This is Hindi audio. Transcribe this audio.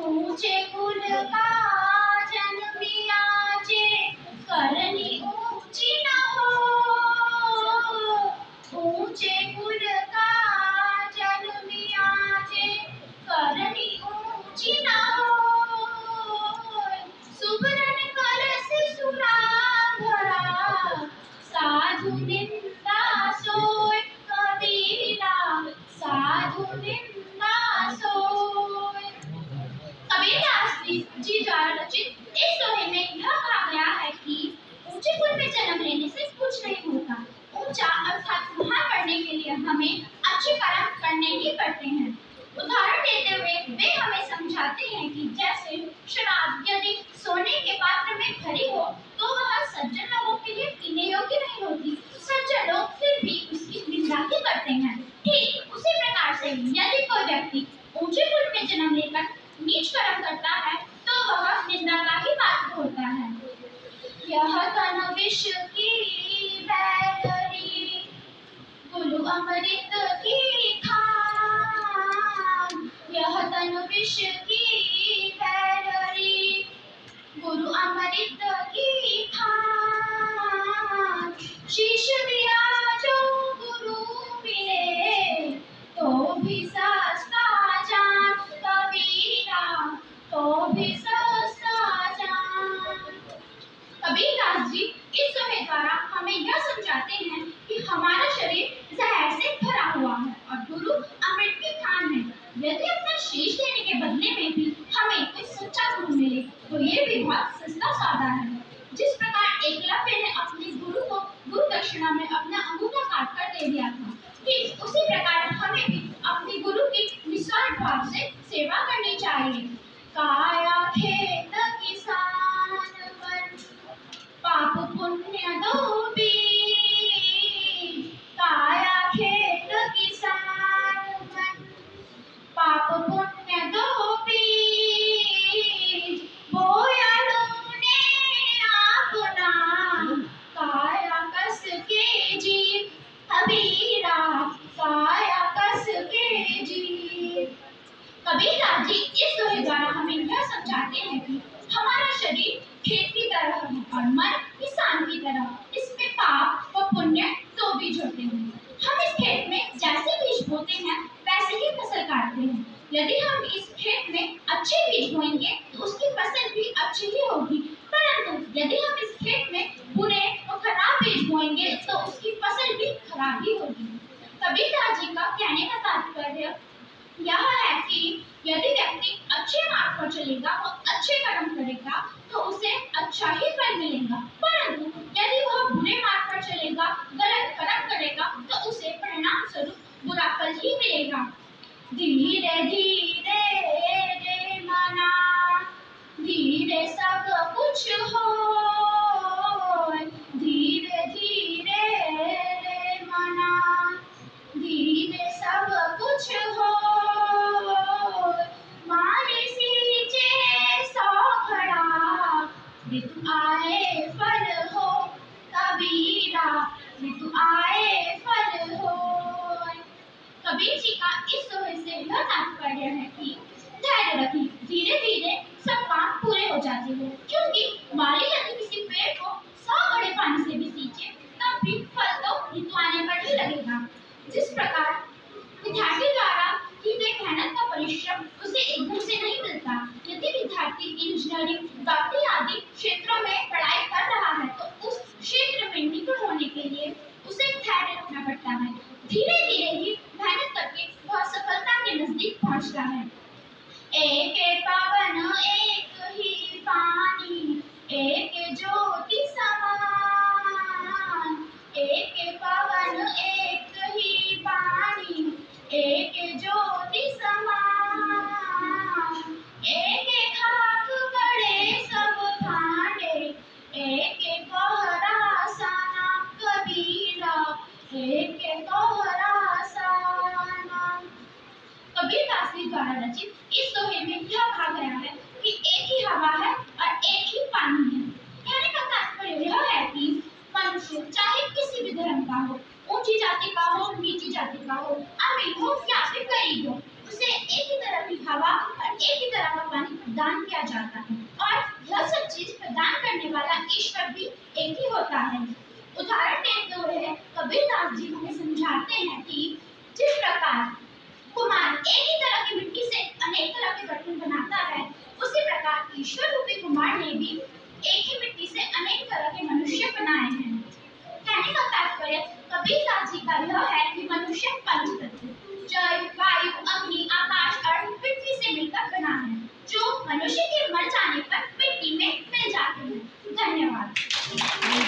ऊंचे कुल का जन्मियाचे करनी ऊंची न हो। ऊंचे कुल का जन्मियाचे करनी ऊंची न हो। सुबरन कलस सुराघरा साधु निंदा सोय कबीरा साधु निंदा सोय। कबीरदास जी द्वारा रचित इस दोहे में यह कहा गया है कि ऊंचे कुल में जन्म लेने से कुछ नहीं होता। ऊंचा अर्थात महान बनने के लिए हमें अच्छे कर्म करने ही पड़ते हैं। उदाहरण देते हुए वे हमें समझाते हैं कि जैसे शराब यदि सोने के पात्र में भरी हो तो वह सज्जन लोगों के लिए पीने योग्य नहीं होती। सज्जन लोग फिर भी उसकी निंदा ही करते हैं। ठीक उसी प्रकार से यदि कोई व्यक्ति ऊंचे कुल में जन्म लेकर नीच कर्म करता है तो वह निंदा का ही पात्र होता है। यह तन विष की बैररी गुरु अमृत की खान। यह तन विष की बैररी गुरु अमृत की खान। शीश दिया जो गुरु मिले तो भी सस्ता जान कबीरा तो भी सस्ता जान। कबीरदास जी इस दोहे द्वारा हमें यह समझाते हैं कि हमारा शरीर जहर से भरा हुआ है और गुरु अमृत की खान है। यदि अपना शीश देने के बदले में भी हमें कोई सच्चा गुरु मिले तो ये भी बहुत सस्ता सौदा है। जिस प्रकार एकलव्य ने अपने गुरु को गुरु दक्षिणा में अपना अंगूठा काट कर दे दिया था, ठीक उसी प्रकार हमें भी अपने गुरु की निस्वार्थ भाव से सेवा करनी चाहिए। काया खेत किसान वन पाप पुण्य दो बीज। काया खेत किसान वन पाप पुण्य दो बीज। बोया लोने अपना काया कस के जीव कबीरा काया कस के जीव। कबीरदास जी इस दोहे द्वारा हमें यह समझाते हैं कि हमारा शरीर खेत की तरह है और मन किसान की तरह। इसमें पाप व पुण्य दो बीज होते हैं। हम इस खेत में जैसे बीज बोते हैं वैसे ही फसल काटते हैं। यदि हम इस खेत में अच्छे बीज बोएंगे तो उसकी फसल भी अच्छी ही होगी, परंतु यदि हम इस खेत में बुरे और खराब बीज बोएंगे तो उसकी फसल भी खराब ही होगी। कबीरदास जी का कहने का तात्पर्य यह है कि यदि व्यक्ति अच्छे मार्ग पर चलेगा और अच्छे कर्म करेगा तो उसे अच्छा ही फल मिलेगा, परंतु यदि वह बुरे मार्ग पर चलेगा गलत कर्म करेगा तो उसे परिणाम स्वरूप बुरा फल ही मिलेगा। धीरे धीरे रे मना धीरे सब कुछ हो। धीरे धीरे रे मना धीरे सब कुछ हो। मारे सींचे सौ घड़ा ऋतु आए फल हो कबीरा ऋतु आए फल हो। कबीर जी का इस दोहे से यह तात्पर्य है कि धैर्य रखिए, धीरे धीरे सब काम पूरे हो जाते हैं, क्योंकि माली यदि किसी पेड़ को 100 घड़े पानी से भी सींचे तब भी फल तो ऋतु आने पर ही लगेगा। जिस प्रकार विद्यार्थी द्वारा की गई मेहनत का परिश्रम उसे एकदम से नहीं मिलता। यदि विद्यार्थी इंजीनियरिंग डॉक्टरी आदि क्षेत्रों में पढ़ाई कर रहा है तो उस क्षेत्र में निपुण होने के लिए उसे धैर्य रखना पड़ता है। धीरे धीरे ही मेहनत करके वह सफलता के नजदीक पहुंचता है। एक पवन एक ही पानी एक ज्योति समान। एक पवन एक ही पानी एक ज्योति समान। एक खाक गड़े सब भांडे एक गहरा साना कबीरा एक गहरा साना। कबीरदास जी द्वारा रचित इस दोहे में यह कहा गया है कि एक ही हवा है और एक ही पानी है। कहने का तात्पर्य यह है कि मनुष्य चाहे किसी भी धर्म का हो, ऊंची जाति का हो नीची जाति का हो, अमीर हो या फिर गरीब हो, उसे एक ही तरह की हवा और एक ही तरह का पानी है। उदाहरण देते हुए कबीरदास जी हमें समझाते हैं कि जिस प्रकार कुम्हार एक ही तरह की मिट्टी से अनेक तरह के बर्तन बनाता है, उसी प्रकार ईश्वर रूपी कुम्हार ने भी एक ही मिट्टी से अनेक तरह के मनुष्य बनाए हैं। कहने का तात्पर्य कबीरदास जी का यह है कि मनुष्य पंच तत्व जल, वायु, अग्नि, आकाश और पृथ्वी से मिलकर बना है, जो मनुष्य